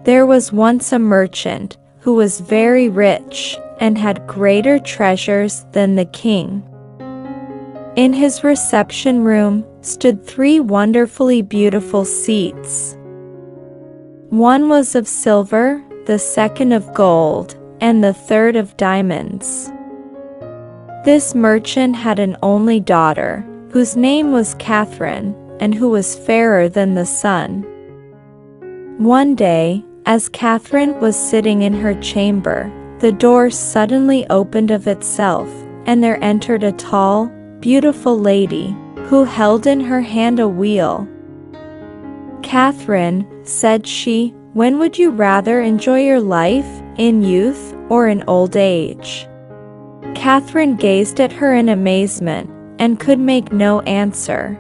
There was once a merchant who was very rich and had greater treasures than the king. In his reception room stood 3 wonderfully beautiful seats. One was of silver, the second of gold, and the third of diamonds. This merchant had an only daughter, whose name was Catherine, and who was fairer than the sun. One day, as Catherine was sitting in her chamber, the door suddenly opened of itself, and there entered a tall, beautiful lady, who held in her hand a wheel. "Catherine," said she, "when would you rather enjoy your life, in youth or in old age?" Catherine gazed at her in amazement, and could make no answer.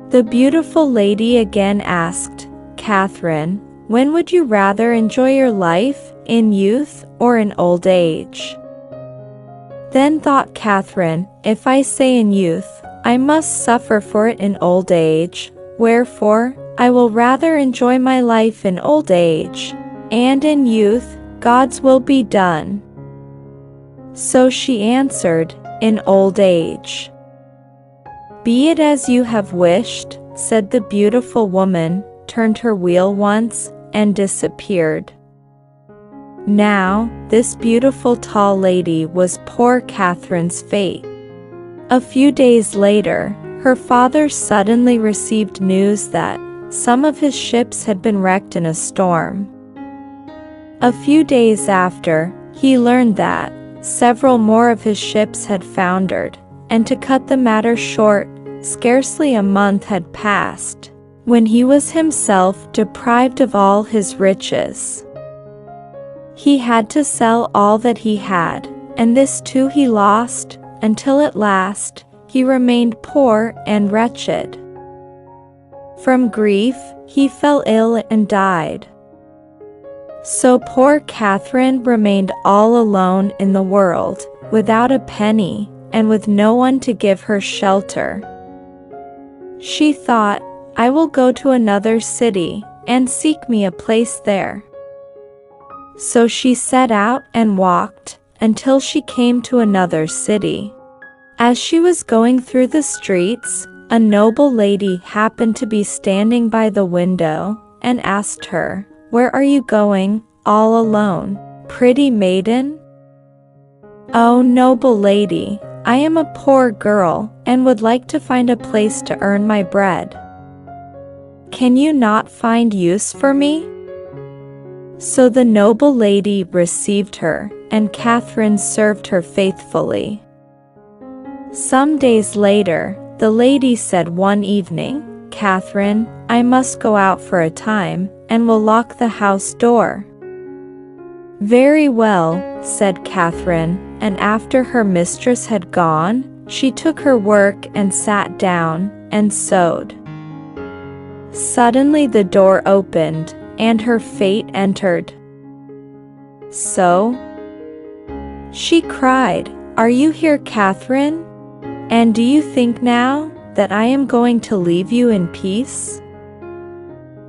The beautiful lady again asked, "Catherine, when would you rather enjoy your life, in youth or in old age?" Then thought Catherine, "If I say in youth, I must suffer for it in old age, wherefore, I will rather enjoy my life in old age, and in youth, God's will be done." So she answered, "In old age." "Be it as you have wished," said the beautiful woman, turned her wheel once, and disappeared. Now, this beautiful tall lady was poor Catherine's fate. A few days later, her father suddenly received news that some of his ships had been wrecked in a storm. A few days after, he learned that several more of his ships had foundered, and to cut the matter short, scarcely a month had passed, when he was himself deprived of all his riches. He had to sell all that he had, and this too he lost, until at last, he remained poor and wretched. From grief, he fell ill and died. So poor Catherine remained all alone in the world, without a penny, and with no one to give her shelter. She thought, "I will go to another city, and seek me a place there." So she set out and walked, until she came to another city. As she was going through the streets, a noble lady happened to be standing by the window, and asked her, "Where are you going, all alone, pretty maiden?" "Oh, noble lady, I am a poor girl, and would like to find a place to earn my bread. Can you not find use for me?" So the noble lady received her, and Catherine served her faithfully. Some days later, the lady said one evening, "Catherine, I must go out for a time, and will lock the house door." "Very well," said Catherine, and after her mistress had gone, she took her work and sat down, and sewed. Suddenly the door opened, and her fate entered. "So?" she cried, "Are you here, Catherine? And do you think now that I am going to leave you in peace?"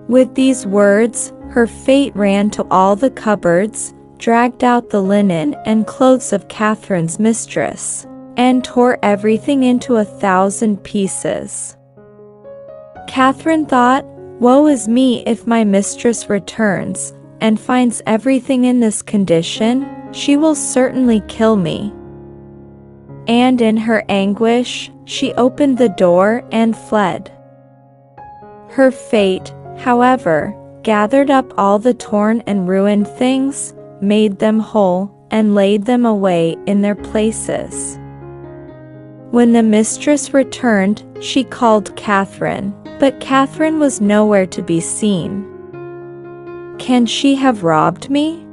With these words, her fate ran to all the cupboards, dragged out the linen and clothes of Catherine's mistress, and tore everything into 1,000 pieces. Catherine thought, "Woe is me if my mistress returns, and finds everything in this condition, she will certainly kill me." And in her anguish, she opened the door and fled. Her fate, however, gathered up all the torn and ruined things, made them whole, and laid them away in their places. When the mistress returned, she called Catherine, but Catherine was nowhere to be seen. "Can she have robbed me?"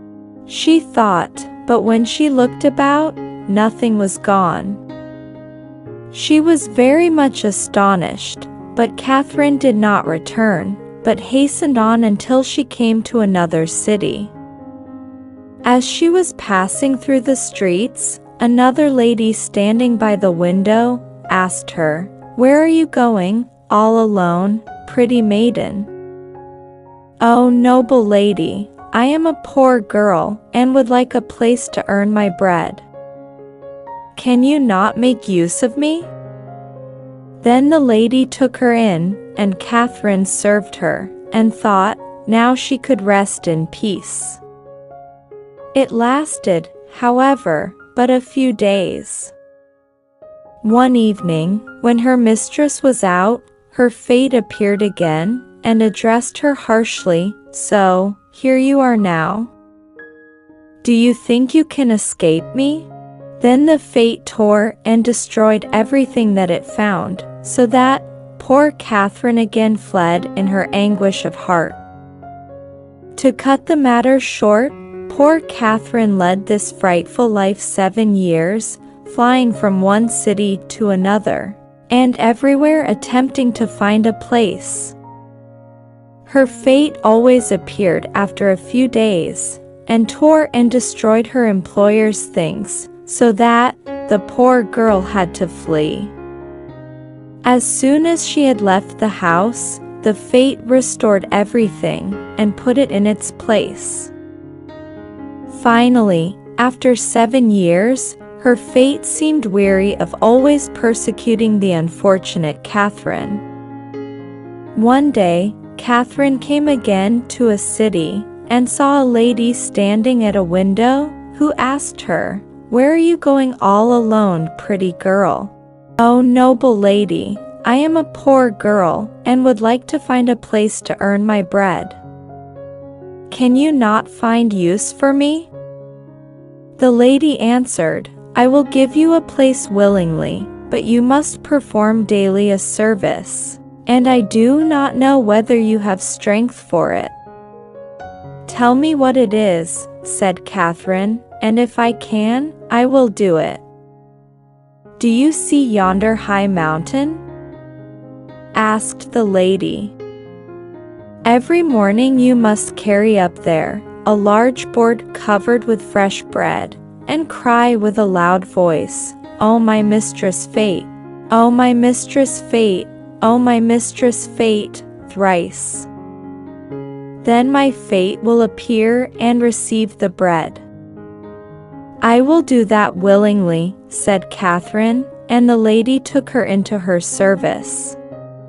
she thought, but when she looked about, nothing was gone. She was very much astonished, but Catherine did not return, but hastened on until she came to another city. As she was passing through the streets, another lady standing by the window asked her, "Where are you going, all alone, pretty maiden?" "Oh, noble lady, I am a poor girl and would like a place to earn my bread. Can you not make use of me?" Then the lady took her in, and Catherine served her, and thought, now she could rest in peace. It lasted, however, but a few days. One evening, when her mistress was out, her fate appeared again, and addressed her harshly, "So, here you are now. Do you think you can escape me?" Then the fate tore and destroyed everything that it found, so that poor Catherine again fled in her anguish of heart. To cut the matter short, poor Catherine led this frightful life 7 years, flying from one city to another, and everywhere attempting to find a place. Her fate always appeared after a few days, and tore and destroyed her employer's things, so that the poor girl had to flee. As soon as she had left the house, the fate restored everything and put it in its place. Finally, after 7 years, her fate seemed weary of always persecuting the unfortunate Catherine. One day, Catherine came again to a city, and saw a lady standing at a window, who asked her, "Where are you going all alone, pretty girl?" "Oh, noble lady, I am a poor girl, and would like to find a place to earn my bread. Can you not find use for me?" The lady answered, "I will give you a place willingly, but you must perform daily a service, and I do not know whether you have strength for it." "Tell me what it is," said Catherine, "and if I can, I will do it." "Do you see yonder high mountain?" asked the lady. "Every morning you must carry up there a large board covered with fresh bread, and cry with a loud voice, 'Oh my mistress Fate! Oh my mistress Fate! Oh my mistress Fate!' thrice. Then my fate will appear and receive the bread." "I will do that willingly," said Catherine, and the lady took her into her service.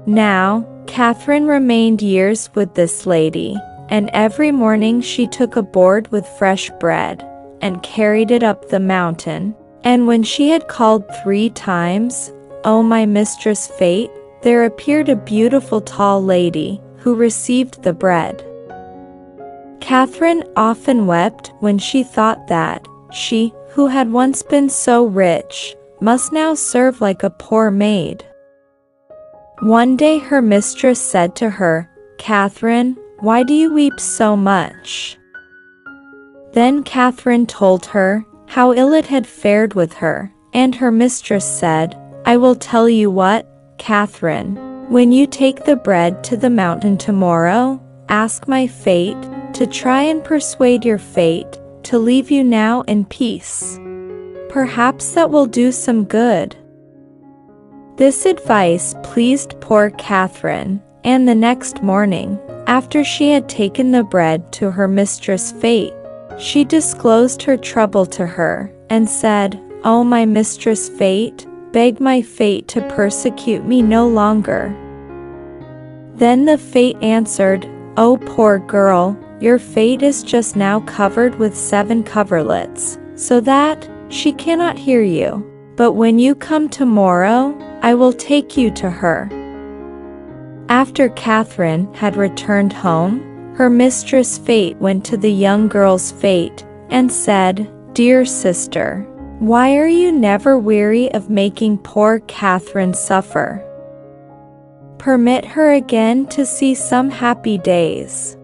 Now, Catherine remained years with this lady, and every morning she took a board with fresh bread, and carried it up the mountain, and when she had called 3 times, "Oh my mistress Fate," there appeared a beautiful tall lady, who received the bread. Catherine often wept when she thought that she, who had once been so rich, must now serve like a poor maid. One day her mistress said to her, "Catherine, why do you weep so much?" Then Catherine told her how ill it had fared with her, and her mistress said, "I will tell you what, Catherine, when you take the bread to the mountain tomorrow, ask my fate to try and persuade your fate to leave you now in peace. Perhaps that will do some good." This advice pleased poor Catherine, and the next morning, after she had taken the bread to her mistress Fate, she disclosed her trouble to her, and said, "Oh my mistress Fate, beg my fate to persecute me no longer." Then the fate answered, "Oh poor girl, your fate is just now covered with 7 coverlets, so that she cannot hear you. But when you come tomorrow, I will take you to her." After Catherine had returned home, her mistress Fate went to the young girl's fate, and said, "Dear sister, why are you never weary of making poor Catherine suffer? Permit her again to see some happy days."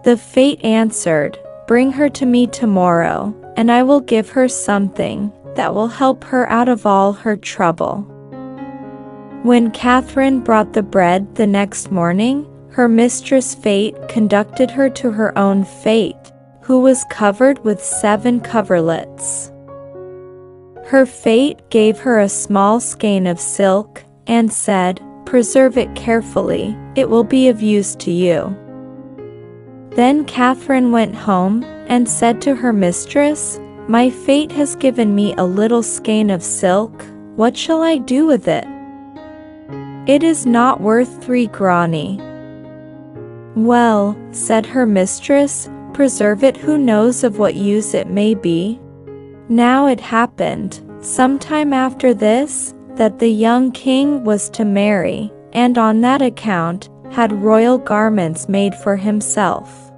The fate answered, "Bring her to me tomorrow, and I will give her something that will help her out of all her trouble." When Catherine brought the bread the next morning, her mistress Fate conducted her to her own fate, who was covered with 7 coverlets. Her fate gave her a small skein of silk, and said, "Preserve it carefully, it will be of use to you." Then Catherine went home and said to her mistress, "My fate has given me a little skein of silk. What shall I do with it? It is not worth 3 guinea." "Well," said her mistress, "preserve it, who knows of what use it may be?" Now it happened, sometime after this, that the young king was to marry, and on that account had royal garments made for himself.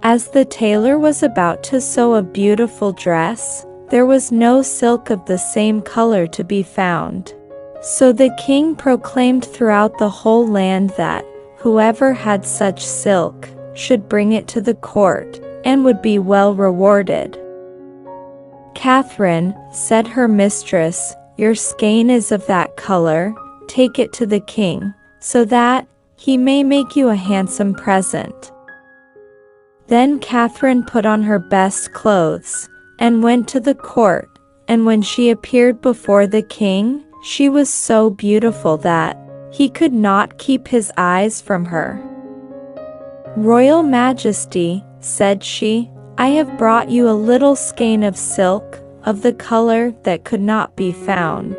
As the tailor was about to sew a beautiful dress, there was no silk of the same color to be found. So the king proclaimed throughout the whole land that whoever had such silk should bring it to the court, and would be well rewarded. "Catherine," said her mistress, "your skein is of that color. Take it to the king, so that he may make you a handsome present." Then Catherine put on her best clothes, and went to the court, and when she appeared before the king, she was so beautiful that he could not keep his eyes from her. "Royal Majesty," said she, "I have brought you a little skein of silk, of the color that could not be found."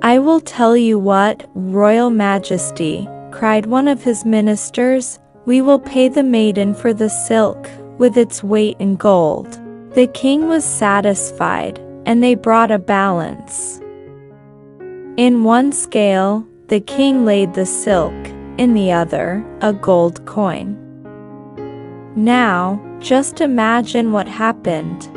"I will tell you what, Royal Majesty," cried one of his ministers, "we will pay the maiden for the silk, with its weight in gold." The king was satisfied, and they brought a balance. In one scale, the king laid the silk, in the other, a gold coin. Now, just imagine what happened.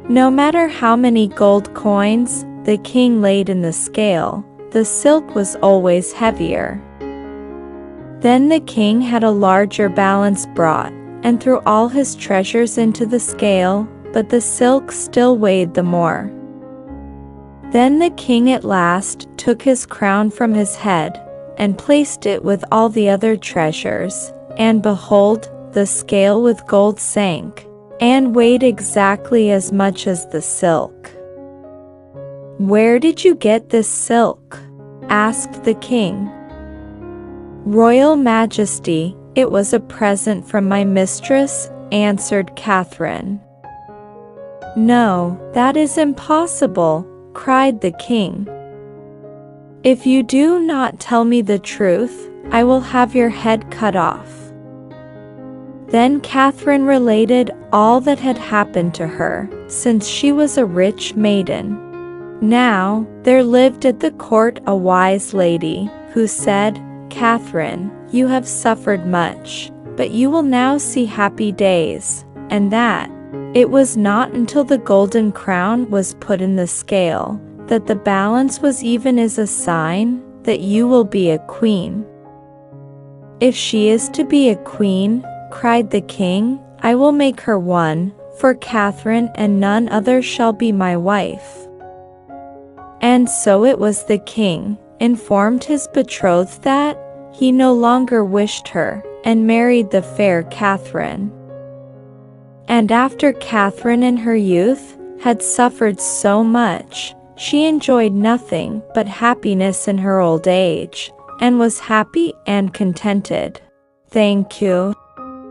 No matter how many gold coins the king laid in the scale, the silk was always heavier. Then the king had a larger balance brought, and threw all his treasures into the scale, but the silk still weighed the more. Then the king at last took his crown from his head, and placed it with all the other treasures, and behold, the scale with gold sank, and weighed exactly as much as the silk. "Where did you get this silk?" asked the king. "Royal Majesty, it was a present from my mistress," answered Catherine. "No, that is impossible," cried the king. "If you do not tell me the truth, I will have your head cut off." Then Catherine related all that had happened to her, since she was a rich maiden. Now, there lived at the court a wise lady, who said, "Catherine, you have suffered much, but you will now see happy days," and that it was not until the golden crown was put in the scale, that the balance was even, as a sign that you will be a queen. "If she is to be a queen," cried the king, "I will make her one, for Catherine, and none other shall be my wife." And so it was. The king informed his betrothed that he no longer wished her, and married the fair Catherine. And after Catherine in her youth had suffered so much, she enjoyed nothing but happiness in her old age, and was happy and contented. Thank you.